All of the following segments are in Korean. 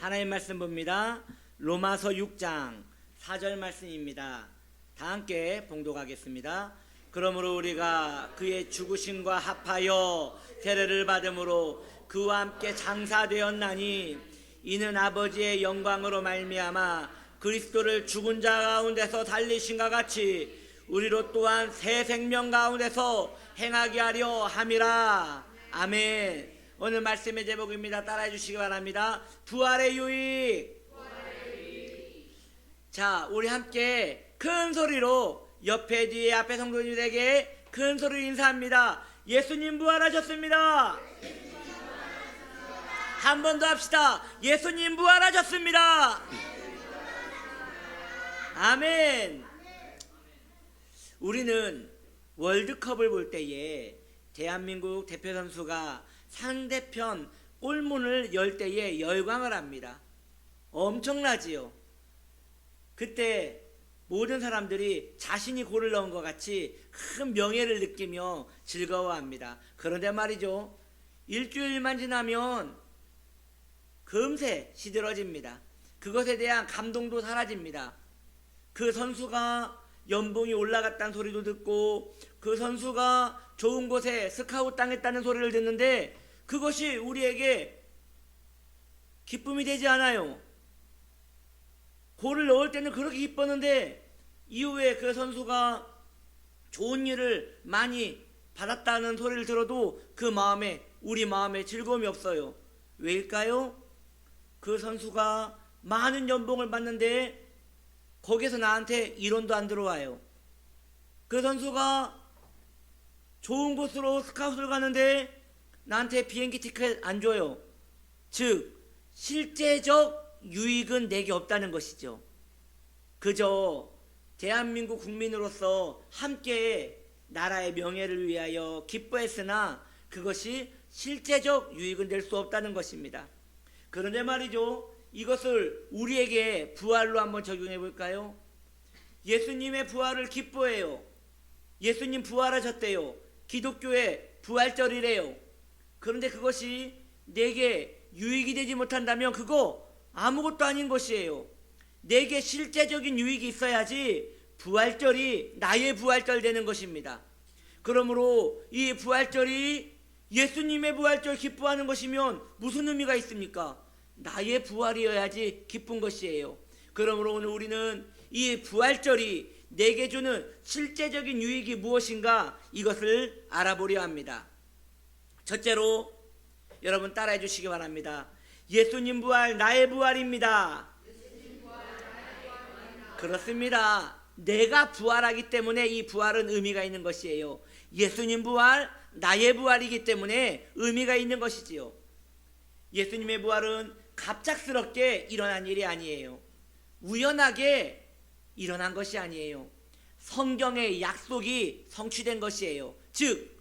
하나님 말씀 봅니다. 로마서 6장 4절 말씀입니다. 다 함께 봉독하겠습니다. 그러므로 우리가 그의 죽으심과 합하여 세례를 받음으로 그와 함께 장사되었나니 이는 아버지의 영광으로 말미암아 그리스도를 죽은 자 가운데서 살리신과 같이 우리로 또한 새 생명 가운데서 행하게 하려 함이라. 아멘. 오늘 말씀의 제목입니다. 따라해 주시기 바랍니다. 부활의 유익. 자, 우리 함께 큰 소리로 옆에 뒤에 앞에 성도님들에게 큰 소리로 인사합니다. 예수님 부활하셨습니다. 한 번 더 합시다. 예수님 부활하셨습니다. 아멘. 우리는 월드컵을 볼 때에 대한민국 대표 선수가 상대편 골문을 열 때에 열광을 합니다. 엄청나지요. 그때 모든 사람들이 자신이 골을 넣은 것 같이 큰 명예를 느끼며 즐거워합니다. 그런데 말이죠, 일주일만 지나면 금세 시들어집니다. 그것에 대한 감동도 사라집니다. 그 선수가 연봉이 올라갔다는 소리도 듣고 그 선수가 좋은 곳에 스카웃 당했다는 소리를 듣는데 그것이 우리에게 기쁨이 되지 않아요. 골을 넣을 때는 그렇게 기뻤는데 이후에 그 선수가 좋은 일을 많이 받았다는 소리를 들어도 그 마음에, 우리 마음에 즐거움이 없어요. 왜일까요? 그 선수가 많은 연봉을 받는데 거기서 나한테 1원도 안 들어와요. 그 선수가 좋은 곳으로 스카웃을 가는데 나한테 비행기 티켓 안 줘요. 즉 실제적 유익은 내게 없다는 것이죠. 그저 대한민국 국민으로서 함께 나라의 명예를 위하여 기뻐했으나 그것이 실제적 유익은 될 수 없다는 것입니다. 그런데 말이죠, 이것을 우리에게 부활로 한번 적용해 볼까요? 예수님의 부활을 기뻐해요. 예수님 부활하셨대요. 기독교의 부활절이래요. 그런데 그것이 내게 유익이 되지 못한다면 그거 아무것도 아닌 것이에요. 내게 실제적인 유익이 있어야지 부활절이 나의 부활절 되는 것입니다. 그러므로 이 부활절이 예수님의 부활절 기뻐하는 것이면 무슨 의미가 있습니까? 나의 부활이어야지 기쁜 것이에요. 그러므로 오늘 우리는 이 부활절이 내게 주는 실제적인 유익이 무엇인가 이것을 알아보려 합니다. 첫째로 여러분 따라해 주시기 바랍니다. 예수님 부활 나의 부활입니다. 그렇습니다. 내가 부활하기 때문에 이 부활은 의미가 있는 것이에요. 예수님 부활 나의 부활이기 때문에 의미가 있는 것이지요. 예수님의 부활은 갑작스럽게 일어난 일이 아니에요. 우연하게 일어난 것이 아니에요. 성경의 약속이 성취된 것이에요. 즉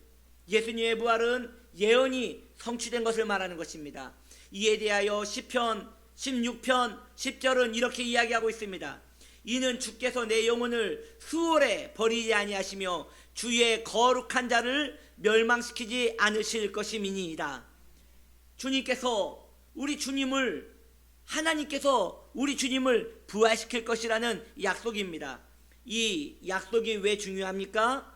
예수님의 부활은 예언이 성취된 것을 말하는 것입니다. 이에 대하여 시편 16편 10절은 이렇게 이야기하고 있습니다. 이는 주께서 내 영혼을 수월에 버리지 아니하시며 주의 거룩한 자를 멸망시키지 않으실 것임이니이다. 주님께서 우리 주님을, 하나님께서 우리 주님을 부활시킬 것이라는 약속입니다. 이 약속이 왜 중요합니까?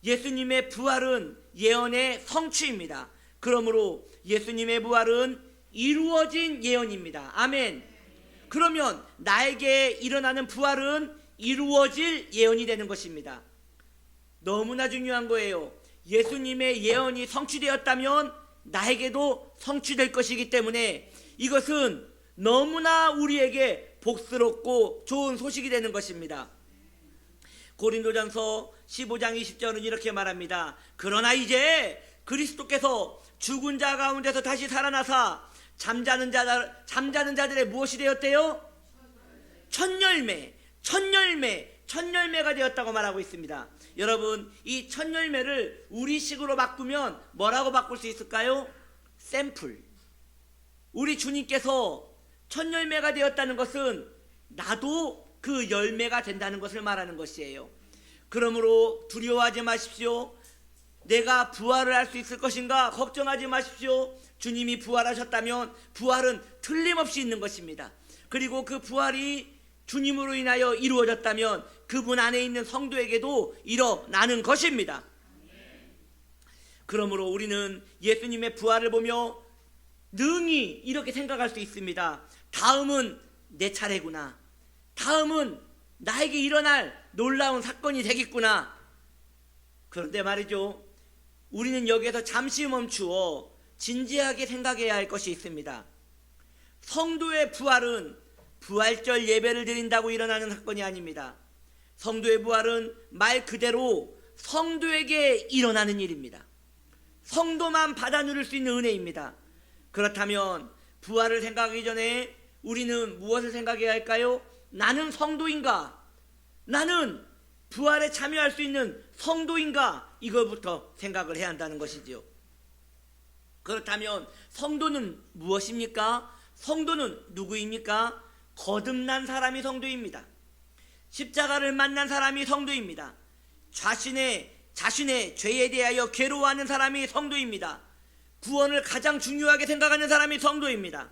예수님의 부활은 예언의 성취입니다. 그러므로 예수님의 부활은 이루어진 예언입니다. 아멘. 그러면 나에게 일어나는 부활은 이루어질 예언이 되는 것입니다. 너무나 중요한 거예요. 예수님의 예언이 성취되었다면 나에게도 성취될 것이기 때문에 이것은 너무나 우리에게 복스럽고 좋은 소식이 되는 것입니다. 고린도전서 15장 20절은 이렇게 말합니다. 그러나 이제 그리스도께서 죽은 자 가운데서 다시 살아나사 잠자는 자들의 무엇이 되었대요? 첫열매가 되었다고 말하고 있습니다. 여러분, 이 첫열매를 우리식으로 바꾸면 뭐라고 바꿀 수 있을까요? 샘플. 우리 주님께서 첫열매가 되었다는 것은 나도 그 열매가 된다는 것을 말하는 것이에요. 그러므로 두려워하지 마십시오. 내가 부활을 할 수 있을 것인가 걱정하지 마십시오. 주님이 부활하셨다면 부활은 틀림없이 있는 것입니다. 그리고 그 부활이 주님으로 인하여 이루어졌다면 그분 안에 있는 성도에게도 일어나는 것입니다. 그러므로 우리는 예수님의 부활을 보며 능히 이렇게 생각할 수 있습니다. 다음은 내 차례구나. 다음은 나에게 일어날 놀라운 사건이 되겠구나. 그런데 말이죠, 우리는 여기에서 잠시 멈추어 진지하게 생각해야 할 것이 있습니다. 성도의 부활은 부활절 예배를 드린다고 일어나는 사건이 아닙니다. 성도의 부활은 말 그대로 성도에게 일어나는 일입니다. 성도만 받아 누릴 수 있는 은혜입니다. 그렇다면 부활을 생각하기 전에 우리는 무엇을 생각해야 할까요? 나는 성도인가? 나는 부활에 참여할 수 있는 성도인가? 이것부터 생각을 해야 한다는 것이지요. 그렇다면 성도는 무엇입니까? 성도는 누구입니까? 거듭난 사람이 성도입니다. 십자가를 만난 사람이 성도입니다. 자신의 죄에 대하여 괴로워하는 사람이 성도입니다. 구원을 가장 중요하게 생각하는 사람이 성도입니다.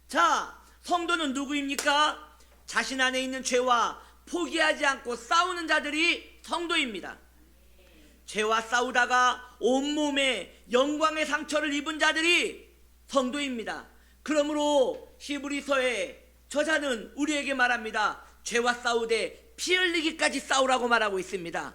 자, 성도는 누구입니까? 자신 안에 있는 죄와 포기하지 않고 싸우는 자들이 성도입니다. 죄와 싸우다가 온몸에 영광의 상처를 입은 자들이 성도입니다. 그러므로 히브리서의 저자는 우리에게 말합니다. 죄와 싸우되 피 흘리기까지 싸우라고 말하고 있습니다.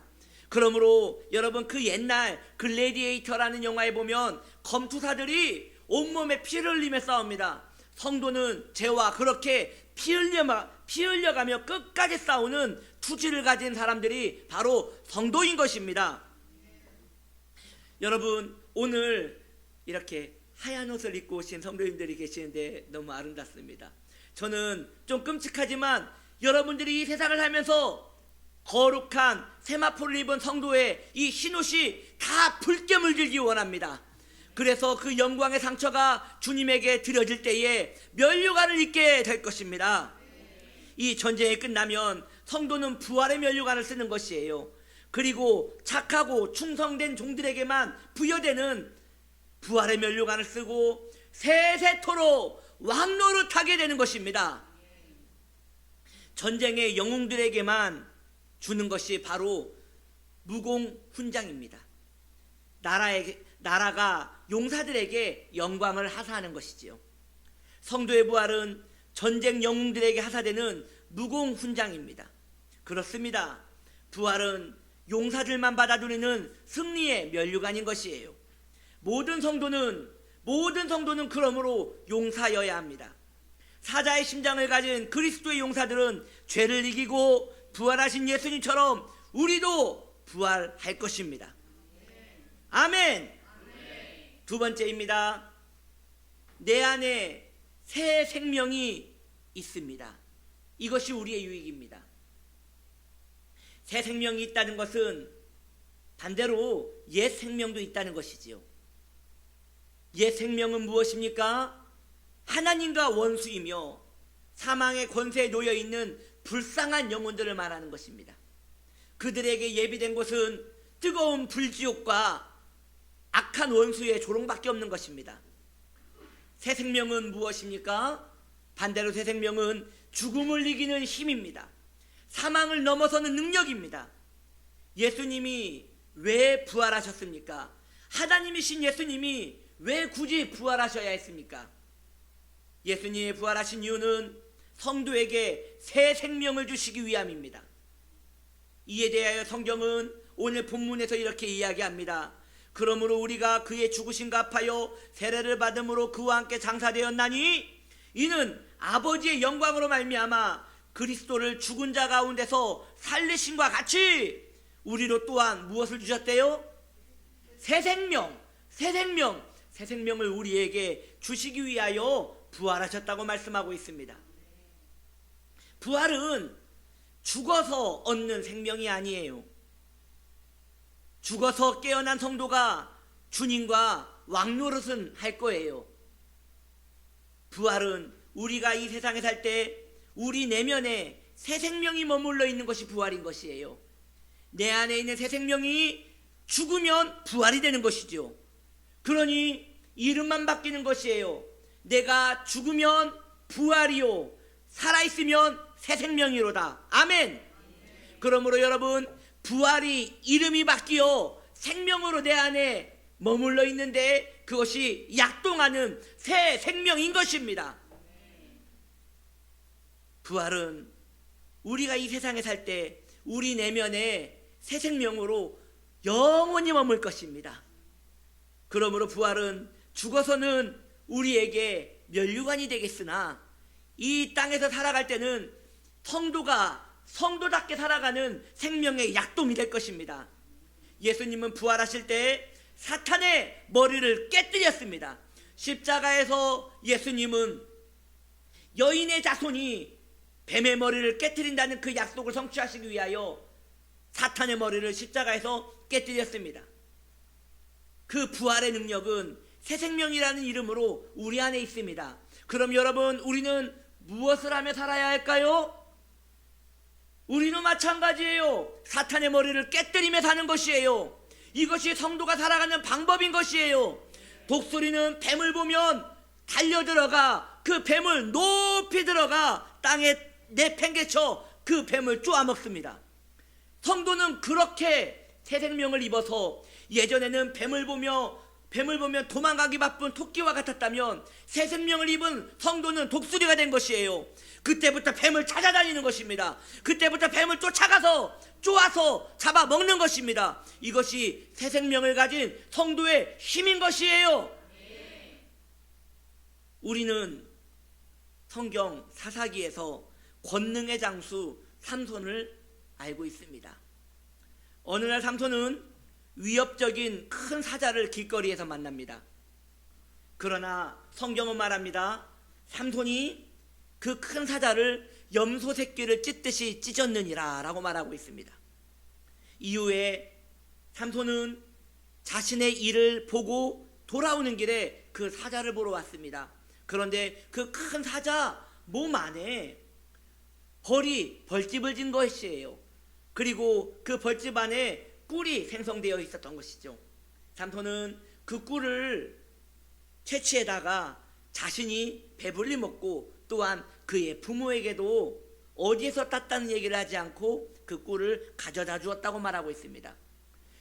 그러므로 여러분, 그 옛날 글래디에이터라는 영화에 보면 검투사들이 온몸에 피를 흘리며 싸웁니다. 성도는 죄와 그렇게 피 흘려가며 끝까지 싸우는 투지를 가진 사람들이 바로 성도인 것입니다. 여러분, 오늘 이렇게 하얀 옷을 입고 오신 성도님들이 계시는데 너무 아름답습니다. 저는 좀 끔찍하지만 여러분들이 이 세상을 살면서 거룩한 세마포를 입은 성도의 이 흰옷이 다 붉게 물들기 원합니다. 그래서 그 영광의 상처가 주님에게 드려질 때에 면류관을 입게 될 것입니다. 이 전쟁이 끝나면 성도는 부활의 면류관을 쓰는 것이에요. 그리고 착하고 충성된 종들에게만 부여되는 부활의 면류관을 쓰고 세세토록 왕노릇하게 되는 것입니다. 전쟁의 영웅들에게만 주는 것이 바로 무공훈장입니다. 나라가 용사들에게 영광을 하사하는 것이지요. 성도의 부활은 전쟁 영웅들에게 하사되는 무공훈장입니다. 그렇습니다. 부활은 용사들만 받아 누리는 승리의 면류관인 것이에요. 모든 성도는 그러므로 용사여야 합니다. 사자의 심장을 가진 그리스도의 용사들은 죄를 이기고 부활하신 예수님처럼 우리도 부활할 것입니다. 아멘. 두 번째입니다. 내 안에 새 생명이 있습니다. 이것이 우리의 유익입니다. 새 생명이 있다는 것은 반대로 옛 생명도 있다는 것이지요. 옛 생명은 무엇입니까? 하나님과 원수이며 사망의 권세에 놓여 있는 불쌍한 영혼들을 말하는 것입니다. 그들에게 예비된 곳은 뜨거운 불지옥과 악한 원수의 조롱밖에 없는 것입니다. 새 생명은 무엇입니까? 반대로 새 생명은 죽음을 이기는 힘입니다. 사망을 넘어서는 능력입니다. 예수님이 왜 부활하셨습니까? 하나님이신 예수님이 왜 굳이 부활하셔야 했습니까? 예수님이 부활하신 이유는 성도에게 새 생명을 주시기 위함입니다. 이에 대하여 성경은 오늘 본문에서 이렇게 이야기합니다. 그러므로 우리가 그의 죽으심과 합하여 세례를 받음으로 그와 함께 장사되었나니 이는 아버지의 영광으로 말미암아 그리스도를 죽은 자 가운데서 살리심과 같이 우리로 또한 무엇을 주셨대요? 새 생명을 우리에게 주시기 위하여 부활하셨다고 말씀하고 있습니다. 부활은 죽어서 얻는 생명이 아니에요. 죽어서 깨어난 성도가 주님과 왕노릇은 할 거예요. 부활은 우리가 이 세상에 살 때 우리 내면에 새 생명이 머물러 있는 것이 부활인 것이에요. 내 안에 있는 새 생명이 죽으면 부활이 되는 것이죠. 그러니 이름만 바뀌는 것이에요. 내가 죽으면 부활이요, 살아있으면 새 생명이로다. 아멘. 그러므로 여러분, 부활이 이름이 바뀌어 생명으로 내 안에 머물러 있는데 그것이 약동하는 새 생명인 것입니다. 부활은 우리가 이 세상에 살 때 우리 내면에 새 생명으로 영원히 머물 것입니다. 그러므로 부활은 죽어서는 우리에게 면류관이 되겠으나 이 땅에서 살아갈 때는 성도답게 살아가는 생명의 약동이 될 것입니다. 예수님은 부활하실 때 사탄의 머리를 깨뜨렸습니다. 십자가에서 예수님은 여인의 자손이 뱀의 머리를 깨뜨린다는 그 약속을 성취하시기 위하여 사탄의 머리를 십자가에서 깨뜨렸습니다. 그 부활의 능력은 새 생명이라는 이름으로 우리 안에 있습니다. 그럼 여러분, 우리는 무엇을 하며 살아야 할까요? 우리는 마찬가지예요. 사탄의 머리를 깨뜨리며 사는 것이에요. 이것이 성도가 살아가는 방법인 것이에요. 독수리는 뱀을 보면 달려들어가 그 뱀을 높이 들어가 땅에 내팽개쳐 그 뱀을 쪼아먹습니다. 성도는 그렇게 새 생명을 입어서 예전에는 뱀을 보면 도망가기 바쁜 토끼와 같았다면 새 생명을 입은 성도는 독수리가 된 것이에요. 그때부터 뱀을 찾아다니는 것입니다. 그때부터 뱀을 쫓아가서 쪼아서 잡아먹는 것입니다. 이것이 새 생명을 가진 성도의 힘인 것이에요. 우리는 성경 사사기에서 권능의 장수 삼손을 알고 있습니다. 어느 날 삼손은 위협적인 큰 사자를 길거리에서 만납니다. 그러나 성경은 말합니다. 삼손이 그 큰 사자를 염소 새끼를 찢듯이 찢었느니라 라고 말하고 있습니다. 이후에 삼손은 자신의 일을 보고 돌아오는 길에 그 사자를 보러 왔습니다. 그런데 그 큰 사자 몸 안에 벌이 벌집을 진 것이에요. 그리고 그 벌집 안에 꿀이 생성되어 있었던 것이죠. 삼손은 그 꿀을 채취에다가 자신이 배불리 먹고 또한 그의 부모에게도 어디에서 땄다는 얘기를 하지 않고 그 꿀을 가져다 주었다고 말하고 있습니다.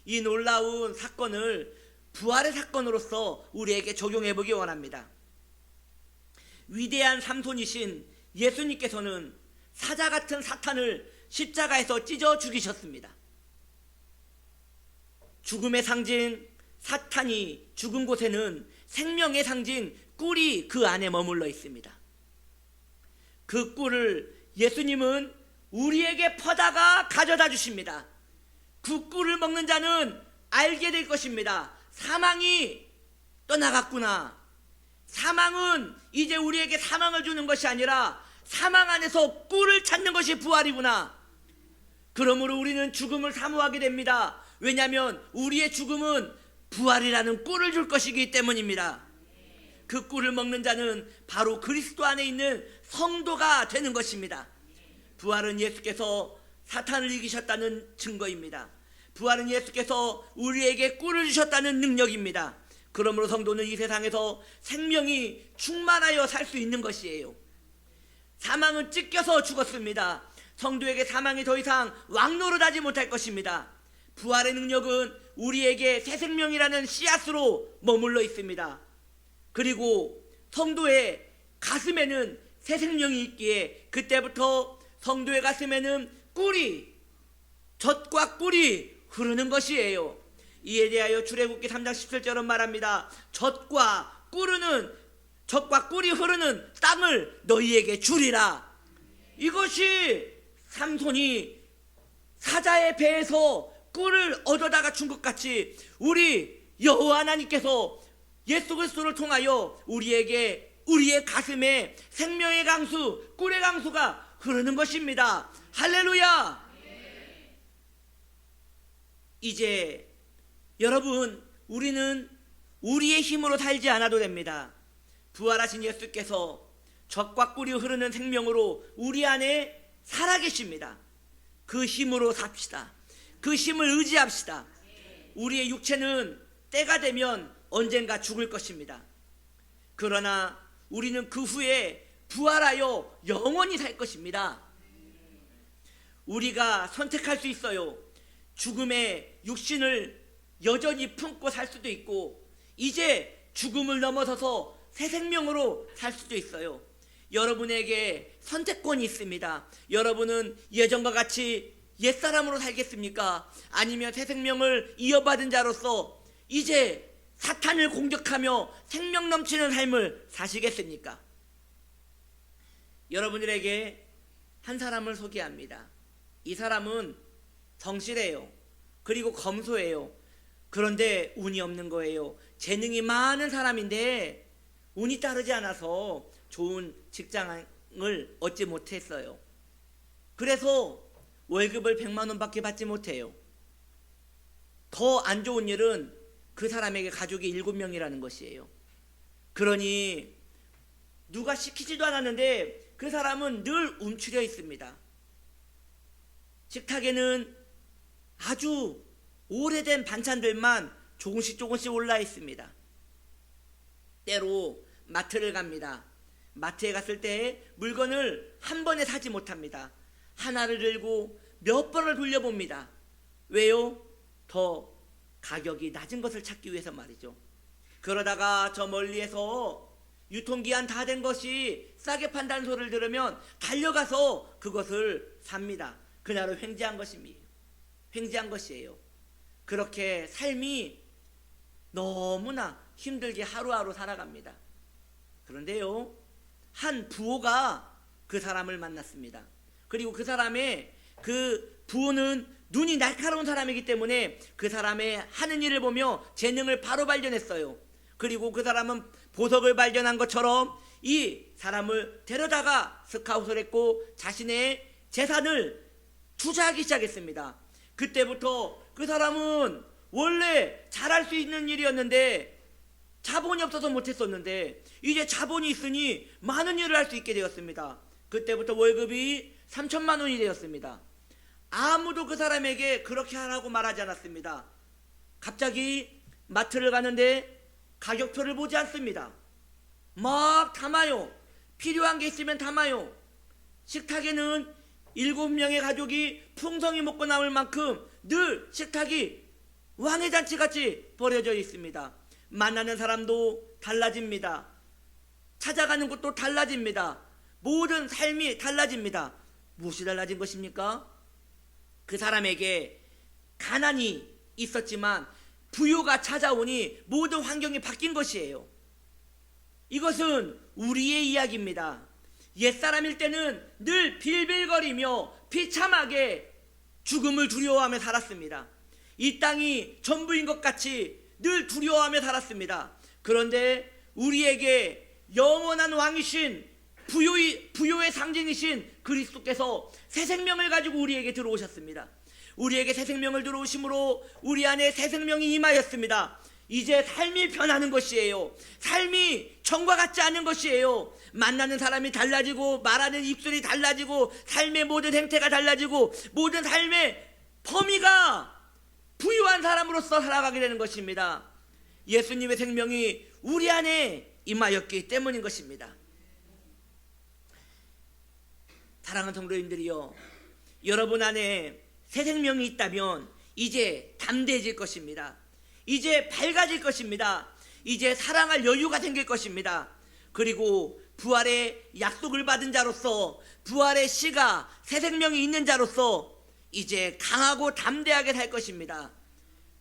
이 놀라운 사건을 부활의 사건으로서 우리에게 적용해 보기 원합니다. 위대한 삼손이신 예수님께서는 사자 같은 사탄을 십자가에서 찢어 죽이셨습니다. 죽음의 상징 사탄이 죽은 곳에는 생명의 상징 꿀이 그 안에 머물러 있습니다. 그 꿀을 예수님은 우리에게 퍼다가 가져다 주십니다. 그 꿀을 먹는 자는 알게 될 것입니다. 사망이 떠나갔구나. 사망은 이제 우리에게 사망을 주는 것이 아니라 사망 안에서 꿀을 찾는 것이 부활이구나. 그러므로 우리는 죽음을 사모하게 됩니다. 왜냐하면 우리의 죽음은 부활이라는 꿀을 줄 것이기 때문입니다. 그 꿀을 먹는 자는 바로 그리스도 안에 있는 성도가 되는 것입니다. 부활은 예수께서 사탄을 이기셨다는 증거입니다. 부활은 예수께서 우리에게 꿀을 주셨다는 능력입니다. 그러므로 성도는 이 세상에서 생명이 충만하여 살 수 있는 것이에요. 사망은 찢겨서 죽었습니다. 성도에게 사망이 더 이상 왕노릇하지 못할 것입니다. 부활의 능력은 우리에게 새 생명이라는 씨앗으로 머물러 있습니다. 그리고 성도의 가슴에는 새 생명이 있기에 그때부터 성도의 가슴에는 젖과 꿀이 흐르는 것이에요. 이에 대하여 출애굽기 3장 17절은 말합니다. 젖과 꿀이 흐르는 땅을 너희에게 주리라. 이것이 삼손이 사자의 배에서 꿀을 얻어다가 준 것 같이 우리 여호와 하나님께서 예수 그리스도를 통하여 우리의 가슴에 생명의 강수, 꿀의 강수가 흐르는 것입니다. 할렐루야. 이제 여러분, 우리는 우리의 힘으로 살지 않아도 됩니다. 부활하신 예수께서 젖과 꿀이 흐르는 생명으로 우리 안에 살아계십니다. 그 힘으로 삽시다. 그 힘을 의지합시다. 우리의 육체는 때가 되면 언젠가 죽을 것입니다. 그러나 우리는 그 후에 부활하여 영원히 살 것입니다. 우리가 선택할 수 있어요. 죽음의 육신을 여전히 품고 살 수도 있고, 이제 죽음을 넘어서서 새 생명으로 살 수도 있어요. 여러분에게 선택권이 있습니다. 여러분은 예전과 같이 옛사람으로 살겠습니까? 아니면 새 생명을 이어받은 자로서 이제 사탄을 공격하며 생명 넘치는 삶을 사시겠습니까? 여러분들에게 한 사람을 소개합니다. 이 사람은 성실해요. 그리고 검소해요. 그런데 운이 없는 거예요. 재능이 많은 사람인데 운이 따르지 않아서 좋은 직장을 얻지 못했어요. 그래서 월급을 100만 원밖에 받지 못해요. 더 안 좋은 일은 그 사람에게 가족이 7명이라는 것이에요. 그러니 누가 시키지도 않았는데 그 사람은 늘 움츠려 있습니다. 식탁에는 아주 오래된 반찬들만 조금씩 올라 있습니다. 때로 마트를 갑니다. 마트에 갔을 때 물건을 한 번에 사지 못합니다. 하나를 들고 몇 번을 돌려봅니다. 왜요? 더 가격이 낮은 것을 찾기 위해서 말이죠. 그러다가 저 멀리에서 유통기한 다 된 것이 싸게 판다는 소리를 들으면 달려가서 그것을 삽니다. 그날은 횡재한 것이에요. 그렇게 삶이 너무나 힘들게 하루하루 살아갑니다. 그런데요, 한 부호가 그 사람을 만났습니다. 그리고 그 사람의 그 부호는 눈이 날카로운 사람이기 때문에 그 사람의 하는 일을 보며 재능을 바로 발견했어요. 그리고 그 사람은 보석을 발견한 것처럼 이 사람을 데려다가 스카웃을 했고 자신의 재산을 투자하기 시작했습니다. 그때부터 그 사람은 원래 잘할 수 있는 일이었는데 자본이 없어서 못했었는데 이제 자본이 있으니 많은 일을 할 수 있게 되었습니다. 그때부터 월급이 3천만 원이 되었습니다. 아무도 그 사람에게 그렇게 하라고 말하지 않았습니다. 갑자기 마트를 가는데 가격표를 보지 않습니다. 막 담아요. 필요한 게 있으면 담아요. 식탁에는 7명의 가족이 풍성히 먹고 남을 만큼 늘 식탁이 왕의 잔치같이 버려져 있습니다. 만나는 사람도 달라집니다. 찾아가는 곳도 달라집니다. 모든 삶이 달라집니다. 무엇이 달라진 것입니까? 그 사람에게 가난이 있었지만 부요가 찾아오니 모든 환경이 바뀐 것이에요. 이것은 우리의 이야기입니다. 옛사람일 때는 늘 빌빌거리며 비참하게 죽음을 두려워하며 살았습니다. 이 땅이 전부인 것 같이 늘 두려워하며 살았습니다. 그런데 우리에게 영원한 왕이신 부요의 상징이신 그리스도께서 새 생명을 가지고 우리에게 들어오셨습니다. 우리에게 새 생명을 들어오심으로 우리 안에 새 생명이 임하였습니다. 이제 삶이 변하는 것이에요. 삶이 전과 같지 않은 것이에요. 만나는 사람이 달라지고 말하는 입술이 달라지고 삶의 모든 행태가 달라지고 모든 삶의 범위가 부유한 사람으로서 살아가게 되는 것입니다. 예수님의 생명이 우리 안에 임하였기 때문인 것입니다. 사랑하는 성도님들이요, 여러분 안에 새 생명이 있다면 이제 담대해질 것입니다. 이제 밝아질 것입니다. 이제 사랑할 여유가 생길 것입니다. 그리고 부활의 약속을 받은 자로서, 부활의 씨가 새 생명이 있는 자로서 이제 강하고 담대하게 살 것입니다.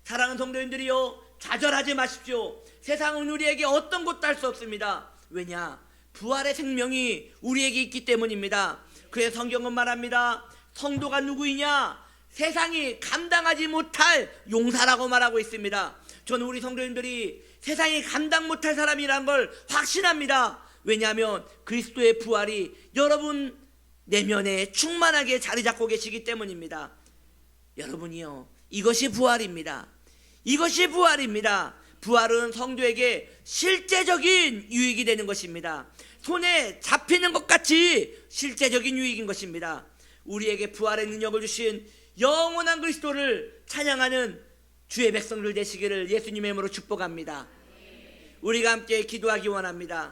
사랑하는 성도님들이요, 좌절하지 마십시오. 세상은 우리에게 어떤 것도 할 수 없습니다. 왜냐? 부활의 생명이 우리에게 있기 때문입니다. 그래서 성경은 말합니다. 성도가 누구이냐? 세상이 감당하지 못할 용사라고 말하고 있습니다. 저는 우리 성도님들이 세상이 감당 못할 사람이란 걸 확신합니다. 왜냐하면 그리스도의 부활이 여러분 내면에 충만하게 자리 잡고 계시기 때문입니다. 여러분이요, 이것이 부활입니다. 이것이 부활입니다. 부활은 성도에게 실제적인 유익이 되는 것입니다. 손에 잡히는 것 같이 실제적인 유익인 것입니다. 우리에게 부활의 능력을 주신 영원한 그리스도를 찬양하는 주의 백성들 되시기를 예수님의 이름으로 축복합니다. 우리가 함께 기도하기 원합니다.